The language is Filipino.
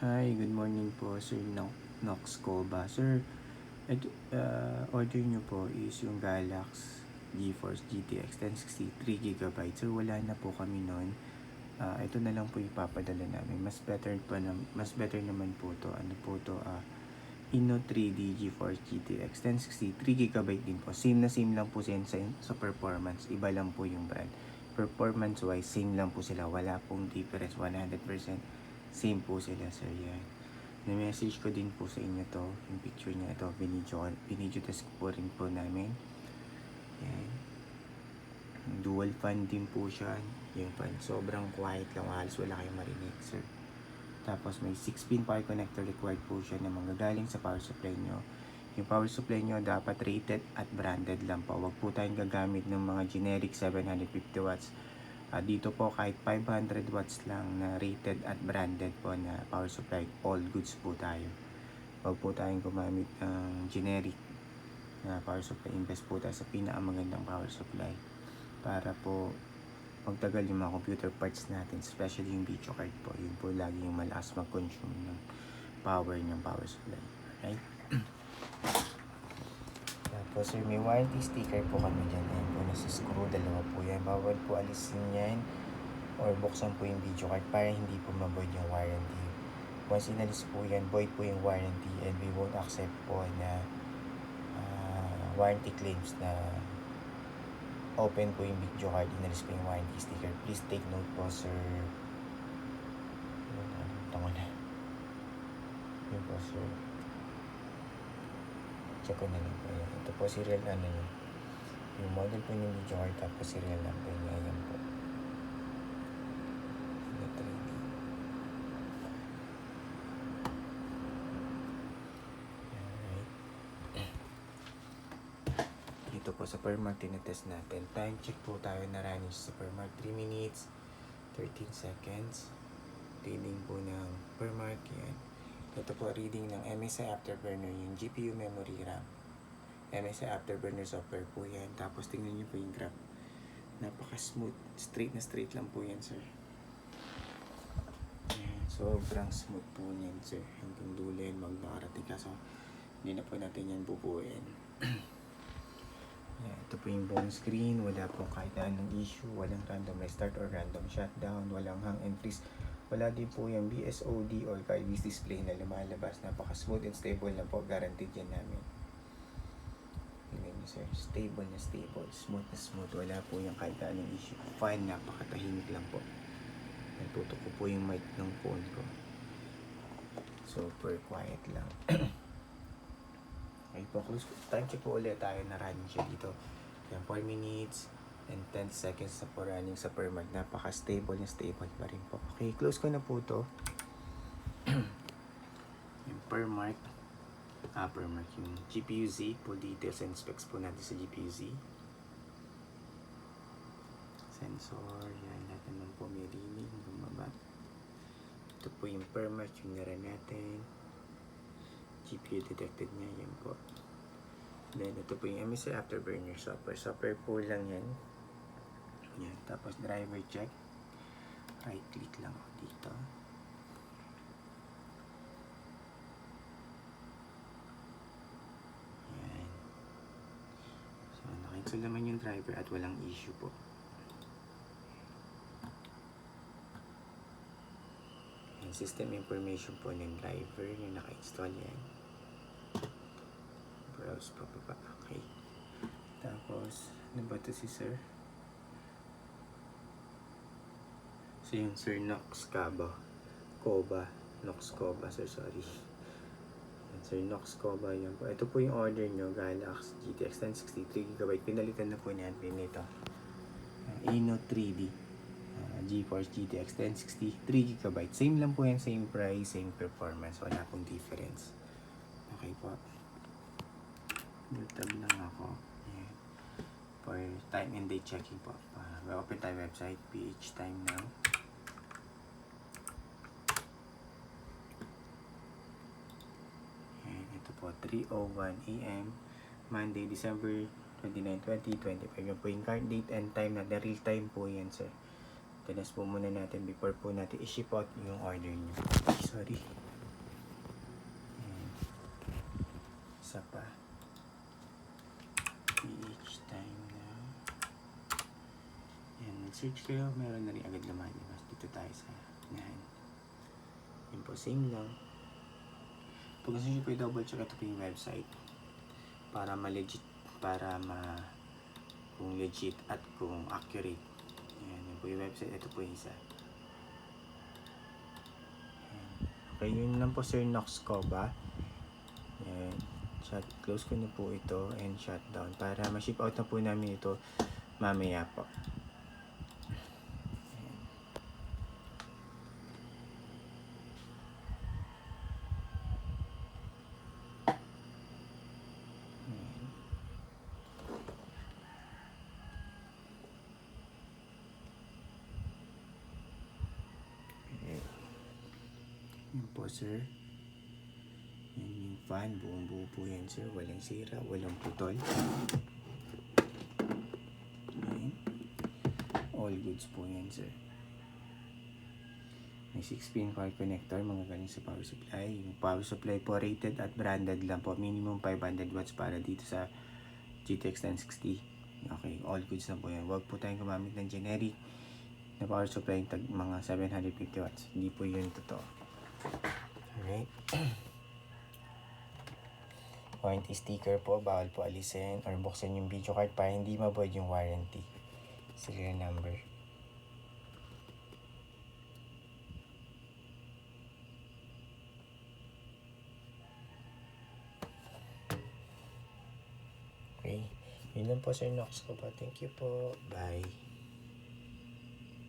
Hi, good morning po, Sir Nox Coba. Sir, order nyo po is yung Galax GeForce GTX 1060 3GB. Sir, wala na po kami nun. Ito na lang po ipapadala namin. Mas better naman po to. Ano po to? Inno 3D GeForce GTX 1060 3GB din po. Same lang po sa performance. Iba lang po yung brand. Performance wise, same lang po sila. Wala pong difference. 100% same po sila, sir. Yan. Na-message ko din po sa inyo to. Yung picture niya. Ito, binidyo test po rin po namin. Yan. Dual fan din po siya. Yung fan, sobrang quiet lang. Halos wala kayong marinig, sir. Tapos may 6-pin power connector required po siya na manggagaling sa power supply nyo. Yung power supply nyo dapat rated at branded lang po. Huwag po tayong gagamit ng mga generic 750 watts. Dito po kahit 500 watts lang na rated at branded po na power supply, all goods po tayo. Huwag po tayong gumamit ng generic na power supply. Invest po tayo sa pinakamagandang power supply para po magtagal yung mga computer parts natin, especially yung video card po. Yun po lagi yung malakas mag-consume ng power supply. Alright? Tapos sir, may warranty sticker po kami dyan. Ayan po, nasa screw, dalawa po yan. Bawal po alisin yan or buksan po yung video card para hindi po ma-void yung warranty. Once inalis po yan, void po yung warranty and we won't accept po na warranty claims na open po yung video card, inalis po yung warranty sticker. Please take note po, sir. Tango na. Yun po, sir. Check ko na lang po yan. Ito po serial ano yun. Yung model po yung video card tapos serial number niya. Ayan po. Ito po sa Supermark tinetest natin. Time check po tayo na running sa Supermark. 3 minutes, 13 seconds. Reading po ng Supermark. Yan. Ito po reading ng MSI Afterburner, yung GPU memory RAM. MSI Afterburner software po yan. Tapos tingnan nyo po yung graph. Napaka-smooth. Straight na straight lang po yan, sir. Yan. Sobrang smooth po yan, sir. Hanggang dulo yan mag-nakarating ka. So, hindi na po natin yan bubuin. Yan. Ito po yung buong screen. Wala po kahit anong issue. Walang random restart or random shutdown. Walang hang and freeze. Wala din po yung BSOD or cardiac display na lumalabas. Napaka-smooth and stable na po. Guaranteed yan namin. Tingnan nyo, sir. Stable na stable. Smooth na smooth. Wala po yung kahit anong issue. Fine. Napakatahimik lang po. Natutok ko po yung mic ng phone ko. Super quiet lang. Okay po, close. Time check po ulit tayo na running siya dito. Yan, 4 minutes and 10 seconds na po running sa Supermark. Napaka-stable na stable pa rin po. Okay, close ko na po to. Yung Supermark. Supermark. Yung GPU-Z po, details and specs po natin sa GPU-Z. Sensor. Yan, lahat naman po may reading. Bumaba. Ito po yung Supermark, yung nara natin. GPU detected niya, yan po. Then ito po yung MSI Afterburner software. Software po lang yan. Yan. Tapos driver check. Right click lang dito. Yan. So naka-install naman yung driver at walang issue po. Yan. System information po ng driver yung naka-install yan. Browse pa. Okay. Tapos, ano ba ito si sir? So yung Sir Nox Coba, sir, sorry. Sir Nox Coba, yan po. Ito po yung order nyo, Galax GTX 1060 3GB. Pinalitan na po natin ito. Inno 3D GeForce GTX 1060 3GB. Same lang po yan, same price, same performance. Wala pong difference. Okay po. Tab lang ako. Ayan. For time and date checking po. Open tayo website, PH time now. Ayan, ito po, 3:01 AM, Monday, December 29, 2025. Yan po yung current date and time na real time po yan, sir. Tinas po muna natin before po natin i-ship out yung order nyo. Sorry. isa pa. PH time na. Yan, search kayo, meron na rin agad lumalabas. Dito tayo sa yan. Yan po, same lang. Pag gusto nyo po i-double check, ito po yung website. Para ma-legit, kung legit at kung accurate. Yan, yun po yung website. Ito po yung isa. Yan. Okay, yun lang po Sir Nox ko ba? Yan. Close ko na po ito and shutdown para ma-ship out na po namin ito mamaya po. Yan po sir. Yan yung fan. Buong buo po yan sir. Walang sira. Walang putol. Yan. All goods po yan sir. May 6-pin cord connector. Mga galing sa power supply. Yung power supply po rated at branded lang po. Minimum 500 watts para dito sa GTX 1060. Okay. All goods na po yan. Huwag po tayong gumamit ng generic na power supply tag mga 750 watts. Hindi po yun totoo. Alright. Warranty sticker po, bawal po alisin or buksan yung video card para hindi ma-void yung warranty. Serial number. Okay. Yun lang po Sir Nox ko pa. Thank you po. Bye.